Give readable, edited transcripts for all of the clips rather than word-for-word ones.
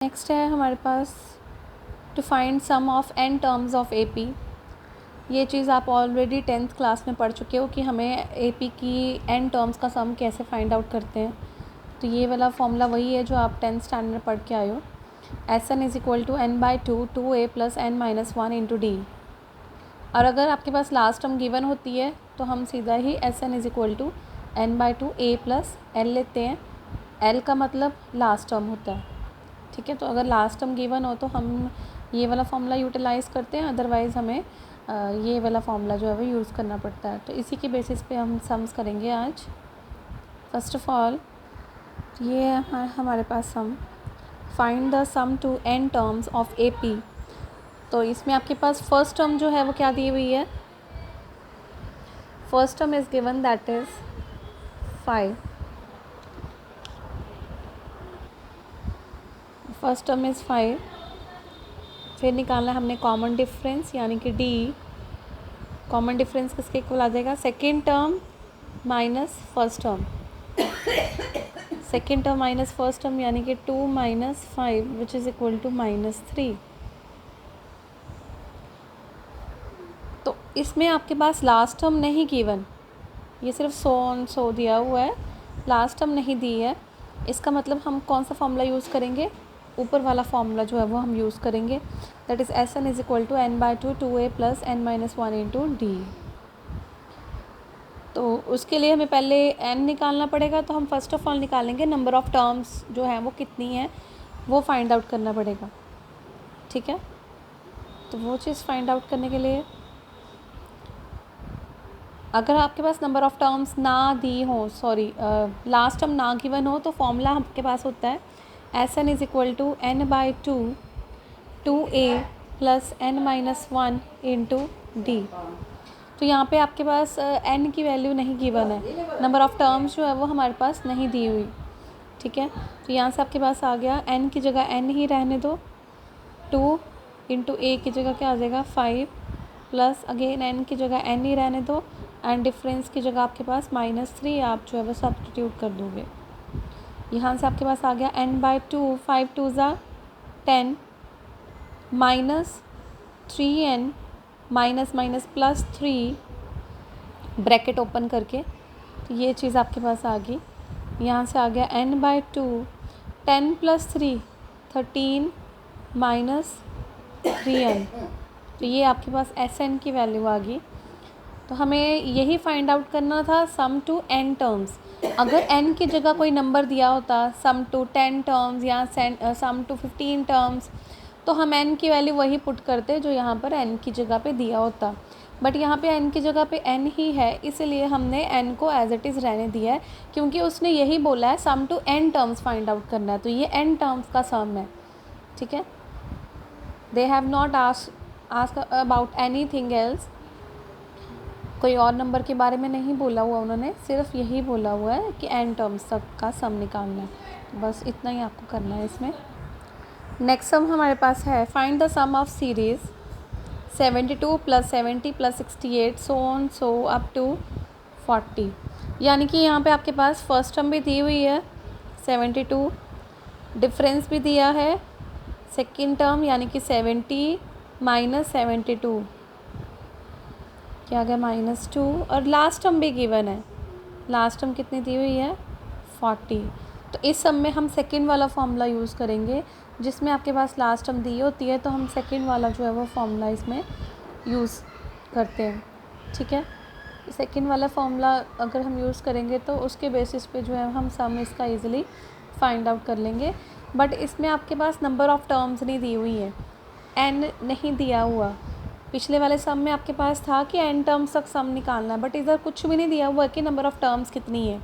Next है हमारे पास to find some of n terms of AP। ये चीज़ आप ऑलरेडी 10th क्लास में पढ़ चुके हो कि हमें AP की n टर्म्स का सम कैसे फाइंड आउट करते हैं। तो ये वाला फॉर्मूला वही है जो आप 10th स्टैंडर्ड में पढ़ के आए हो। Sn is equal to n/2 2a plus n-1 into D. और अगर आपके पास लास्ट टर्म गिवन होती है तो हम सीधा ही Sn is equal to n/2 a plus l लेते हैं। l का मतलब लास्ट टर्म होता है, ठीक है। तो अगर लास्ट टर्म गिवन हो तो हम ये वाला फॉर्मूला यूटिलाइज़ करते हैं, अदरवाइज़ हमें ये वाला फॉर्मूला जो है वो यूज़ करना पड़ता है। तो इसी के बेसिस पे हम सम्स करेंगे आज। फर्स्ट ऑफ ऑल ये है हमारे पास sum, find the sum to n terms of AP। तो इसमें आपके पास फर्स्ट टर्म जो है वो क्या दी हुई है, first term is given that is 5। First term is 5। फिर निकालना है हमने कॉमन डिफरेंस, यानी कि D। कॉमन डिफरेंस किसके इक्वल आ जाएगा, second term minus first term. Second term minus first term यानी कि 2 minus 5 which is equal to -3। तो इसमें आपके पास लास्ट टर्म नहीं गिवन, ये सिर्फ सो दिया हुआ है, लास्ट टर्म नहीं दी है। इसका मतलब हम कौन सा फॉर्मूला यूज़ करेंगे, ऊपर वाला फॉर्मूला जो है वो हम यूज़ करेंगे, that is Sn is equal to n/2 2a plus n-1 into D. तो उसके लिए हमें पहले n निकालना पड़ेगा, तो हम फर्स्ट ऑफ ऑल निकालेंगे नंबर ऑफ़ टर्म्स जो हैं वो कितनी है वो फाइंड आउट करना पड़ेगा, ठीक है। तो वो चीज़ फाइंड आउट करने के लिए अगर आपके पास नंबर ऑफ़ टर्म्स ना दी हो, लास्ट टर्म ना गिवन हो, तो फॉर्मूला आपके पास होता है Sn is equal to n/2 2a plus n-1 into D. तो यहाँ पे आपके पास n की वैल्यू नहीं गिवन है, नंबर ऑफ़ टर्म्स जो है वो हमारे पास नहीं दी हुई, ठीक है। तो यहाँ से आपके पास आ गया n की जगह n ही रहने दो, 2 इंटू a की जगह क्या आ जाएगा 5 प्लस अगेन n की जगह n ही रहने दो, एंड डिफरेंस की जगह आपके पास -3 आप जो है वो सब्स्टिट्यूट कर दोगे। यहाँ से आपके पास आ गया n/2 5 2 ज़ा 10 minus 3n minus minus plus 3 bracket open करके, तो ये चीज़ आपके पास आ गई। यहाँ से आ गया n/2 10 प्लस 3 13 माइनस 3n। तो ये आपके पास Sn की वैल्यू आ गई। तो हमें यही फाइंड आउट करना था सम टू n टर्म्स। अगर n की जगह कोई नंबर दिया होता, सम टू 10 टर्म्स या सम टू 15 टर्म्स, तो हम n की वैल्यू वही पुट करते जो यहाँ पर n की जगह पे दिया होता। बट यहाँ पे n की जगह पे n ही है, इसलिए हमने n को एज इट इज़ रहने दिया है, क्योंकि उसने यही बोला है sum to n terms find out करना है। तो ये n टर्म्स का सम है, ठीक है। They have not ask about any thing else, कोई और नंबर के बारे में नहीं बोला हुआ उन्होंने, सिर्फ यही बोला हुआ है कि n टर्म्स तक का सम निकालना है। बस इतना ही आपको करना है इसमें। नेक्स्ट सम हमारे पास है find the sum of series 72 plus 70 plus 68 so on so up to 40। यानी कि यहाँ पे आपके पास फर्स्ट टर्म भी दी हुई है 72, डिफरेंस भी दिया है सेकेंड टर्म यानी कि 70 माइनस 72 क्या आ गया -2, और लास्ट टर्म भी गिवन है, लास्ट टर्म कितनी दी हुई है 40। तो इस सम में हम सेकेंड वाला फॉर्मूला यूज़ करेंगे, जिसमें आपके पास लास्ट टर्म दी होती है, तो हम सेकेंड वाला जो है वो फॉर्मूला इसमें यूज़ करते हैं, ठीक है। सेकेंड वाला फॉर्मूला अगर हम यूज़ करेंगे तो उसके बेसिस पे जो है हम सम इसका ईज़िली फाइंड आउट कर लेंगे। बट इसमें आपके पास नंबर ऑफ़ टर्म्स नहीं दी हुई है, n नहीं दिया हुआ। पिछले वाले सम में आपके पास था कि n टर्म्स तक सम निकालना है, बट इधर कुछ भी नहीं दिया हुआ कि नंबर ऑफ़ टर्म्स कितनी है।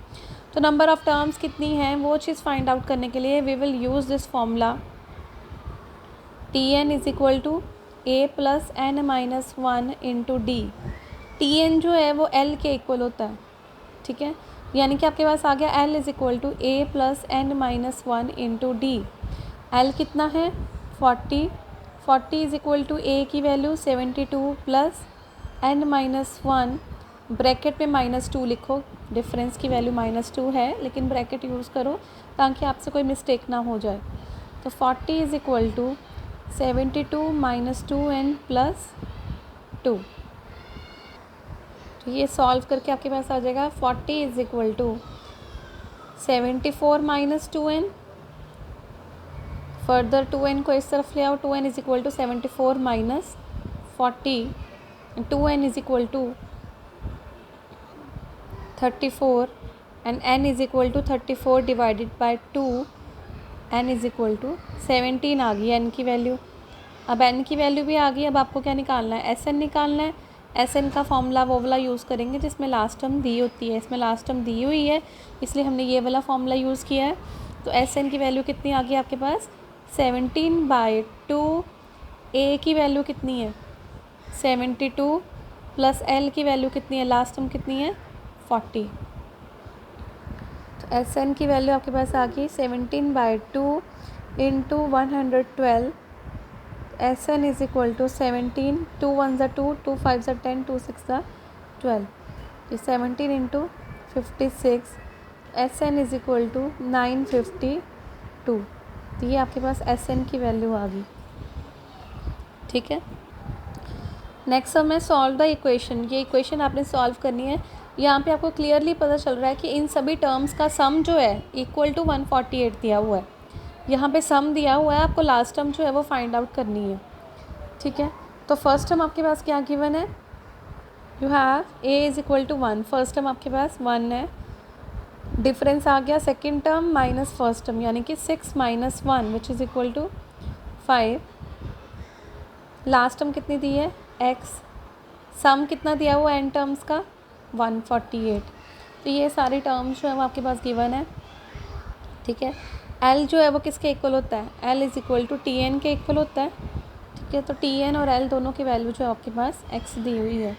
तो नंबर ऑफ़ टर्म्स कितनी है वो चीज़ फाइंड आउट करने के लिए we will use this formula Tn is equal to a plus n-1 into D. Tn जो है वो l के इक्वल होता है, ठीक है। यानी कि आपके पास आ गया l is equal to a plus n-1 into D. l कितना है 40 इज़ इक्वल टू a की वैल्यू 72 प्लस n-1 ब्रैकेट में -2 लिखो, डिफरेंस की वैल्यू -2 है लेकिन ब्रैकेट यूज़ करो ताकि आपसे कोई मिस्टेक ना हो जाए। तो 40 is equal to 72 minus 2n plus 2। तो ये सॉल्व करके आपके पास आ जाएगा 40 is equal to 74 minus 2n, further 2n को इस तरफ ले आओ, 2n is equal to 74 minus 40, 2n is equal to 34 and n is equal to 34 divided by 2, n is equal to 17 आ गई n की वैल्यू। अब n की वैल्यू भी आ गई, अब आपको क्या निकालना है, Sn निकालना है। Sn का फॉर्मूला वो वाला यूज़ करेंगे जिसमें लास्ट टर्म दी होती है, इसमें लास्ट टर्म दी हुई है इसलिए हमने ये वाला फॉर्मूला यूज़ किया है। तो Sn की वैल्यू कितनी आ गई आपके पास, 17/2। a की वैल्यू कितनी है 72 प्लस l की वैल्यू कितनी है, लास्ट टर्म कितनी है 40। तो Sn की वैल्यू आपके पास आ गई 17/2 into 112। Sn is equal to 17, 2 1 ज़ा 2, 2 5 ज़ा 10, 2 6 ज़ा 12, ये 17 into 56, Sn is equal to 952। तो ये आपके पास Sn की वैल्यू आ गई। ठीक है, नेक्स्ट सब में सॉल्व द इक्वेशन। ये इक्वेशन आपने सॉल्व करनी है। यहाँ पे आपको क्लियरली पता चल रहा है कि इन सभी टर्म्स का सम जो है इक्वल टू 148 दिया हुआ है। यहाँ पे सम दिया हुआ है, आपको लास्ट टर्म जो है वो फाइंड आउट करनी है। ठीक है, तो फर्स्ट टर्म आपके पास क्या गिवन है, you have a is equal to 1। First term आपके पास 1 है, डिफरेंस आ गया second term minus first term, यानी कि 6 minus 1 which is equal to 5। Last term कितनी दी है x, सम कितना दिया हुआ एन टर्म्स का 148। तो ये सारी टर्म्स जो है वो आपके पास गिवन है। ठीक है, l जो है वो किसके इक्वल होता है, l is equal to T N के इक्वल होता है। ठीक है, तो टी एन और l दोनों की वैल्यू जो है आपके पास x दी हुई है।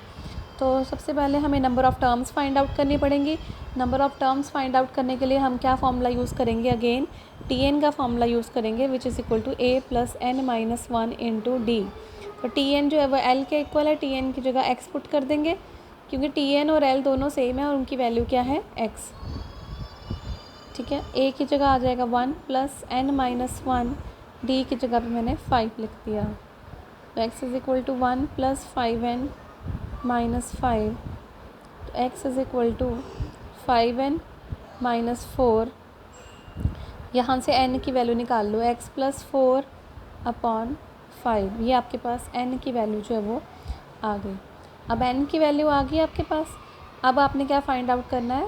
तो सबसे पहले हमें number of terms find out करनी पड़ेंगी। Number of terms find out करने के लिए हम क्या फार्मूला यूज़ करेंगे, अगेन टी एन का फार्मूला यूज़ करेंगे which is equal to a plus n minus 1 into D. तो टी एन जो है वो l के इक्वल है, टी एन की जगह x पुट कर देंगे क्योंकि टी एन और l दोनों सेम है और उनकी वैल्यू क्या है x। ठीक है, a की जगह आ जाएगा 1 प्लस n माइनस 1, डी की जगह पे मैंने 5 लिख दिया। तो x is equal to 1 plus 5n minus 5, तो x is equal to 5n minus 4। यहाँ से n की वैल्यू निकाल लो, x प्लस 4 अपॉन 5, ये आपके पास n की वैल्यू जो है वो आ गई। अब n की वैल्यू आ गई आपके पास, अब आपने क्या फाइंड आउट करना है,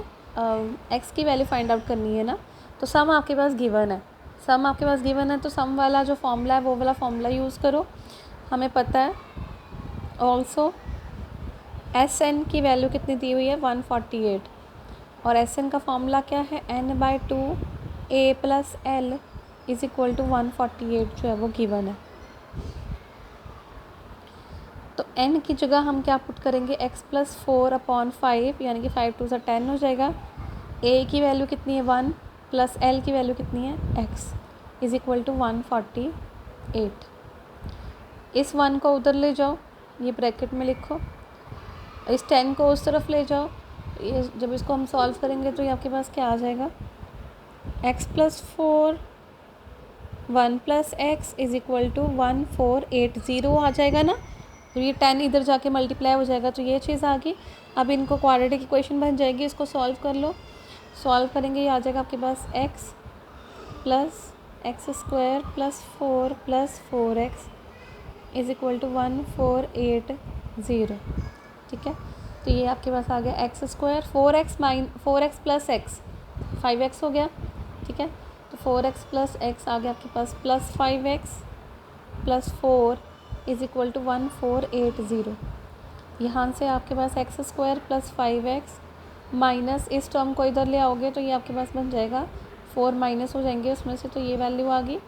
x की वैल्यू फाइंड आउट करनी है ना। तो सम आपके पास गिवन है, सम आपके पास गिवन है तो सम वाला जो फॉर्मूला है वो वाला फॉर्मूला यूज़ करो। हमें पता है ऑल्सो Sn की वैल्यू कितनी दी हुई है 148, और Sn का फॉर्मूला क्या है n/2 a plus l is equal to 148 जो है वो गिवन है। तो n की जगह हम क्या पुट करेंगे, x प्लस 4 अपॉन 5, यानी कि 5 2 10 हो जाएगा। a की वैल्यू कितनी है 1 प्लस l की वैल्यू कितनी है x इज़ इक्वल टू 148। इस 1 को उधर ले जाओ, ये ब्रैकेट में लिखो, इस 10 को उस तरफ ले जाओ। ये जब इसको हम सॉल्व करेंगे तो ये आपके पास क्या आ जाएगा, x plus 4 1 plus x is equal to 1480 आ जाएगा ना। तो ये 10 इधर जाके मल्टीप्लाई हो जाएगा, तो ये चीज़ आ गई। अब इनको क्वाड्रेटिक इक्वेशन बन जाएगी, इसको सॉल्व कर लो। सॉल्व करेंगे ये आ जाएगा आपके पास x plus x square plus 4 plus 4x is equal to 1480। ठीक है, तो ये आपके पास आ गया x square 4x plus x 5x हो गया। ठीक है, तो 4x प्लस x आ गया आपके पास plus 5x plus 4 is equal to 1480। यहाँ से आपके पास x square plus 5x minus इस टर्म को इधर ले आओगे तो ये आपके पास बन जाएगा 4 माइनस हो जाएंगे उसमें से, तो ये वैल्यू आ गई।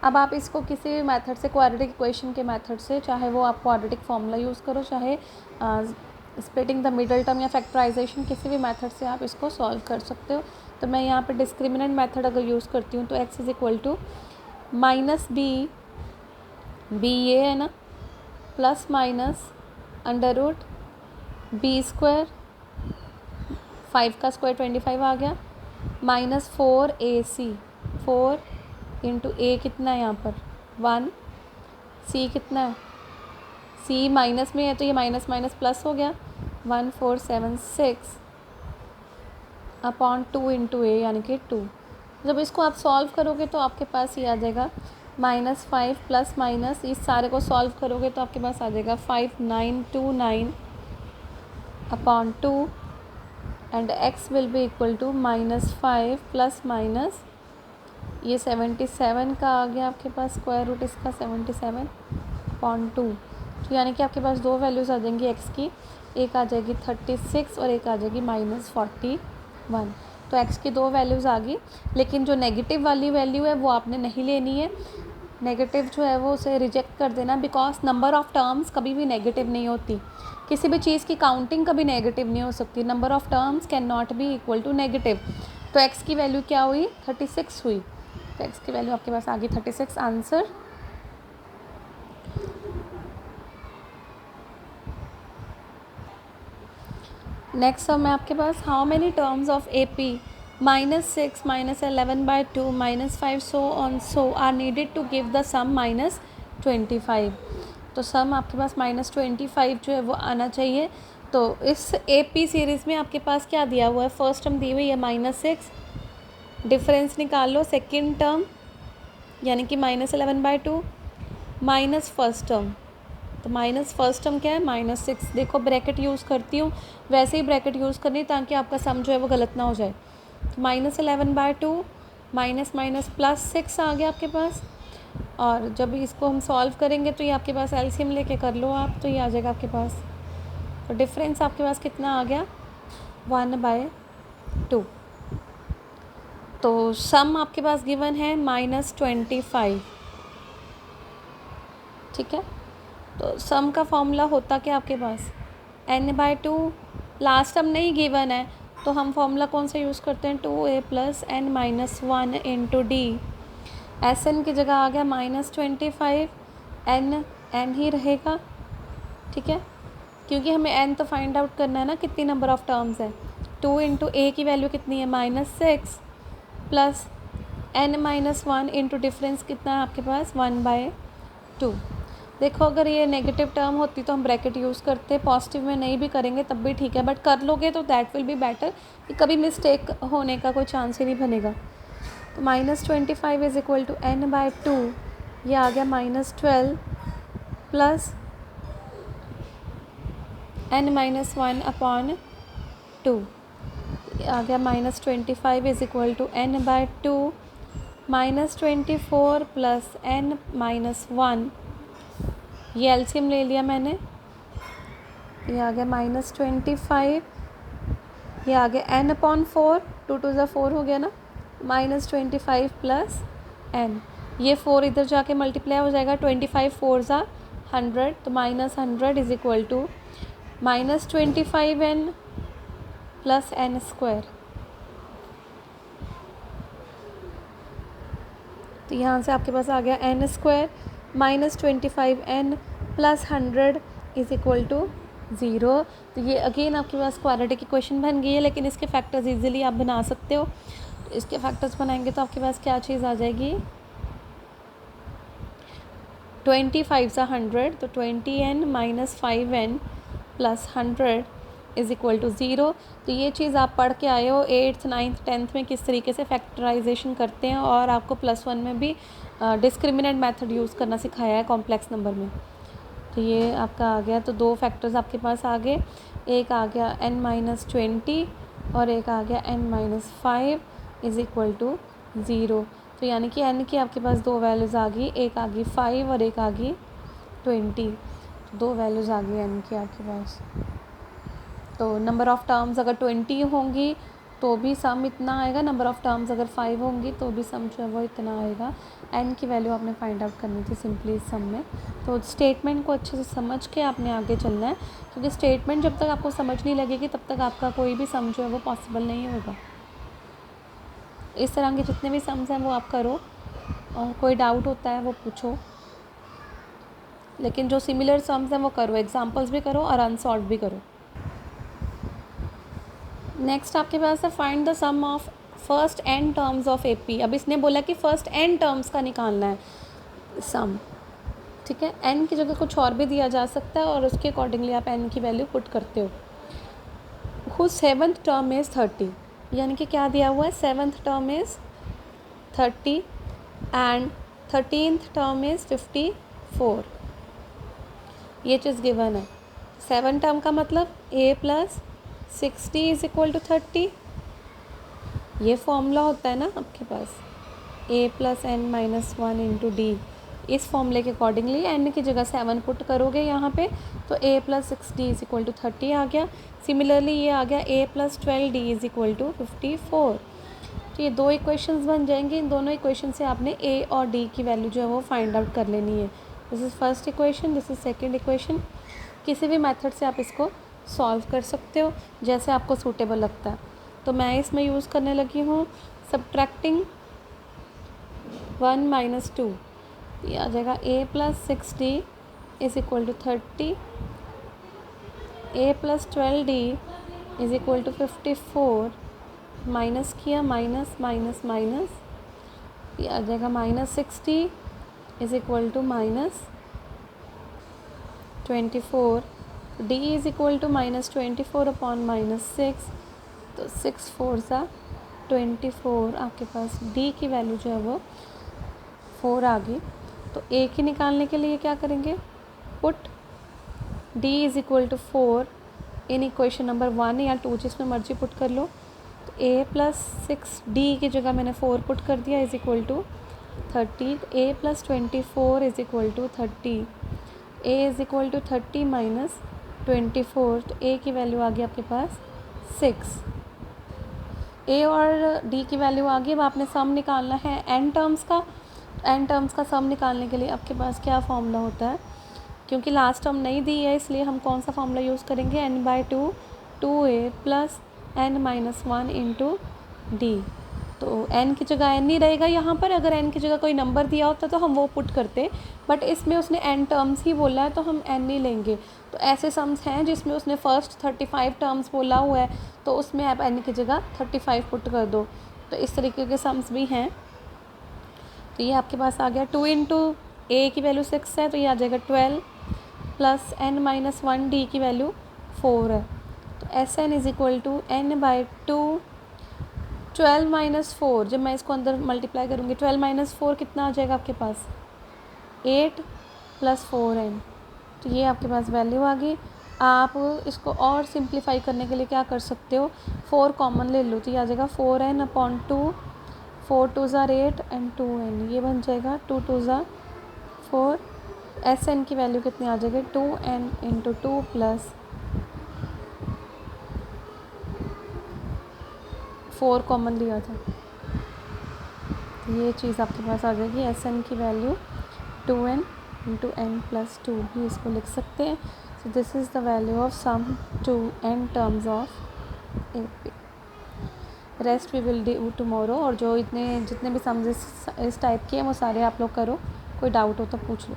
अब आप इसको किसी भी मेथड से, क्वाड्रेटिक इक्वेशन के मेथड से, चाहे वो आप क्वाड्रेटिक फॉर्मूला यूज़ करो, चाहे स्प्लिटिंग द मिडल टर्म या फैक्टराइजेशन, किसी भी मेथड से आप इसको सॉल्व कर सकते हो। तो मैं यहाँ पे डिस्क्रिमिनेंट मेथड अगर यूज़ करती हूँ तो x is equal to minus B ये है ना, plus minus under root B square, 5 का स्क्वायर 25 आ गया, माइनस 4ac इंटू ए कितना है यहाँ पर 1, सी कितना है, सी माइनस में है तो ये माइनस माइनस प्लस हो गया 1476 अपॉन 2 इंटू ए यानी कि 2। जब इसको आप सॉल्व करोगे तो आपके पास ये आ जाएगा -5 प्लस माइनस, इस सारे को सॉल्व करोगे तो आपके पास आ जाएगा 5929 upon 2 and x will be equal to -5 plus minus ये 77 का आ गया आपके पास स्क्वायर रूट इसका 77 अपॉन 2। तो यानी कि आपके पास दो वैल्यूज़ आ जाएंगी x की, एक आ जाएगी 36 और एक आ जाएगी -41। तो x की दो वैल्यूज़ आ गई, लेकिन जो नेगेटिव वाली वैल्यू है वो आपने नहीं लेनी है। नेगेटिव जो है वो उसे रिजेक्ट कर देना, बिकॉज नंबर ऑफ़ टर्म्स कभी भी नेगेटिव नहीं होती, किसी भी चीज़ की काउंटिंग कभी नेगेटिव नहीं हो सकती। Number of terms can not be equal to negative. तो x की वैल्यू क्या हुई 36 हुई, तो x की वैल्यू आपके पास आ गई 36 आंसर। नेक्स्ट सम है आपके पास how many terms of AP -6 -11/2 -5 so on so are needed to give the sum -25। तो सम आपके पास -25 जो है वो आना चाहिए। तो इस AP सीरीज़ में आपके पास क्या दिया हुआ है, फर्स्ट टर्म दी हुई है -6, डिफरेंस निकाल लो सेकेंड टर्म यानी कि -11/2 माइनस फर्स्ट टर्म, तो माइनस फर्स्ट टर्म क्या है -6। देखो ब्रैकेट यूज़ करती हूँ, वैसे ही ब्रैकेट यूज़ करनी ताकि आपका सम जो है वो गलत ना हो जाए। तो -11/2 माइनस माइनस +6 आ गया आपके पास, और जब इसको हम सॉल्व करेंगे तो ये आपके पास एलसीएम लेके कर लो आप, तो ये आ जाएगा आपके पास। तो डिफरेंस आपके पास कितना आ गया 1/2। तो सम आपके पास गिवन है -25, ठीक है। तो सम का फॉर्मूला होता क्या आपके पास n/2, लास्ट टर्म नहीं गिवन है तो हम फॉर्मूला कौन सा यूज़ करते हैं 2a + n-1 into D. S N की जगह आ गया -25, n ही रहेगा, ठीक है, क्योंकि हमें n तो फाइंड आउट करना है ना कितनी नंबर ऑफ़ टर्म्स है। 2 इंटू a की वैल्यू कितनी है -6 प्लस n-1 इंटू डिफरेंस कितना है आपके पास 1/2। देखो अगर ये नेगेटिव टर्म होती तो हम ब्रैकेट यूज़ करते, पॉजिटिव में नहीं भी करेंगे तब भी ठीक है, बट कर लोगे तो दैट विल बी बेटर, कि कभी मिस्टेक होने का कोई चांस ही नहीं बनेगा। तो -25 इज़ इक्वल टू n/2, ये आ गया -12 प्लस n-1 अपॉन 2, आ गया -25 is equal to n/2 -24 plus n-1, ये एलसीएम ले लिया मैंने, ये आ गया -25, ये आ गया n/4, 2 2 ज़ा 4 हो गया ना, -25 प्लस n, ये 4 इधर जाके मल्टीप्लाई हो जाएगा, 25 4 ज़ा 100, तो -100 is equal to -25n plus n²। तो यहाँ से आपके पास आ गया n² -25n plus 100 is equal to 0। तो ये अगेन आपके पास क्वाड्रेटिक इक्वेशन बन गई है, लेकिन इसके फैक्टर्स इजीली आप बना सकते हो। तो इसके फैक्टर्स बनाएंगे तो आपके पास क्या चीज़ आ जाएगी 25 सा 100, तो 20n - 5n plus 100 is equal to 0। तो ये चीज़ आप पढ़ के आए हो 8th 9th 10th में किस तरीके से फैक्टराइजेशन करते हैं, और आपको +1 में भी डिस्क्रिमिनेंट मेथड यूज़ करना सिखाया है कॉम्प्लेक्स नंबर में। तो ये आपका आ गया, तो दो फैक्टर्स आपके पास आ गए, एक आ गया n-20 और एक आ गया n-5 इज़ इक्वल टू 0। तो यानी कि n की आपके पास दो वैल्यूज़ आ गई, एक आ गई 5 और एक आ गई 20, तो दो वैल्यूज़ आ गई n की आपके पास। तो नंबर ऑफ़ टर्म्स अगर 20 होंगी तो भी सम इतना आएगा, नंबर ऑफ़ टर्म्स अगर 5 होंगी तो भी सम जो है वो इतना आएगा। n की वैल्यू आपने फाइंड आउट करनी थी सिंपली इस सम में। तो स्टेटमेंट को अच्छे से समझ के आपने आगे चलना है, क्योंकि स्टेटमेंट जब तक आपको समझ नहीं लगेगी तब तक आपका कोई भी सम जो है वो पॉसिबल नहीं होगा। इस तरह के जितने भी सम्स हैं वो आप करो, और कोई डाउट होता है वो पूछो, लेकिन जो सिमिलर सम्स हैं वो करो, एग्जाम्पल्स भी करो और अनसॉल्व भी करो। नेक्स्ट आपके पास है find the sum of first N terms of AP। अब इसने बोला कि फर्स्ट एन टर्म्स का निकालना है सम, ठीक है। एन की जगह कुछ और भी दिया जा सकता है और उसके अकॉर्डिंगली आप एन की वैल्यू पुट करते हो। हु सेवन्थ टर्म इज़ 30, यानी कि क्या दिया हुआ है, seventh term is 30 and 13th term is 54, ये चीज़ गिवन है। 7 टर्म का मतलब a + 60 इज इक्वल टू 30, ये फॉर्मूला होता है ना आपके पास, a + n - 1 इंटू डी। इस फॉर्मूले के अकॉर्डिंगली n की जगह 7 पुट करोगे यहाँ पे तो a + 60 इज इक्वल टू 30 आ गया। सिमिलरली ये आ गया a + 12d is equal to 54। तो ये दो इक्वेशंस बन जाएंगे। इन दोनों इक्वेशन से आपने a और d की वैल्यू जो है वो फाइंड आउट कर लेनी है। This is first equation, this is second equation. किसी भी मेथड से आप इसको सॉल्व कर सकते हो जैसे आपको सूटेबल लगता है। तो मैं इसमें यूज़ करने लगी हूँ सब्ट्रैक्टिंग 1 - 2, ये आ जाएगा a + 60 is equal to 30, a + 12d is equal to 54, minus किया माइनस माइनस माइनस, ये आ जाएगा -60 is equal to -24, d is equal to -24 upon -6, तो 6 4 सा 24, आपके पास d की वैल्यू जो है वो 4 आ गई। तो a की निकालने के लिए क्या करेंगे, put d is equal to 4 in equation number 1 या 2, जिसमें मर्जी पुट कर लो। तो a + 6d की जगह मैंने 4 पुट कर दिया is equal to 30, a + 24 is equal to 30, a is equal to 30 - 24, तो a की वैल्यू आ गई आपके पास 6। a और d की वैल्यू आ गई। अब आपने सम निकालना है n टर्म्स का। n टर्म्स का सम निकालने के लिए आपके पास क्या फॉर्मूला होता है, क्योंकि लास्ट टर्म नहीं दी है इसलिए हम कौन सा फॉर्मूला यूज़ करेंगे, n/2 2a + n - 1 into D. तो n की जगह n ही रहेगा यहाँ पर। अगर n की जगह कोई नंबर दिया होता तो हम वो पुट करते, बट इसमें उसने n टर्म्स ही बोला है तो हम n ही लेंगे। तो ऐसे सम्स हैं जिसमें उसने फर्स्ट 35 टर्म्स बोला हुआ है तो उसमें आप n की जगह 35 पुट कर दो। तो इस तरीके के सम्स भी हैं। तो ये आपके पास आ गया 2 इंटू a की वैल्यू 6 है तो ये आ जाएगा 12 + n - 1 d की वैल्यू 4 है। तो Sn is equal to n/2, 12 - 4, जब मैं इसको अंदर मल्टीप्लाई करूँगी 12 - 4 कितना आ जाएगा आपके पास, 8 + 4n। तो ये आपके पास वैल्यू आ गई। आप इसको और सिंप्लीफाई करने के लिए क्या कर सकते हो, 4 कॉमन ले लो तो ये आ जाएगा 4n अपॉन 2, 4 2 ज़ा 8 एंड 2n, ये बन जाएगा 2 2 ज़ा 4। Sn की वैल्यू कितनी आ जाएगी, 2n इंटू 2 + 4 कॉमन लिया था, ये चीज़ आपके पास आ जाएगी। Sn की वैल्यू 2n इंटू n + 2 भी इसको लिख सकते हैं। So this is the value of sum to n terms of AP। Rest we will do tomorrow. और जो जितने भी सम्स इस टाइप के हैं वो सारे आप लोग करो, कोई डाउट हो तो पूछ लो।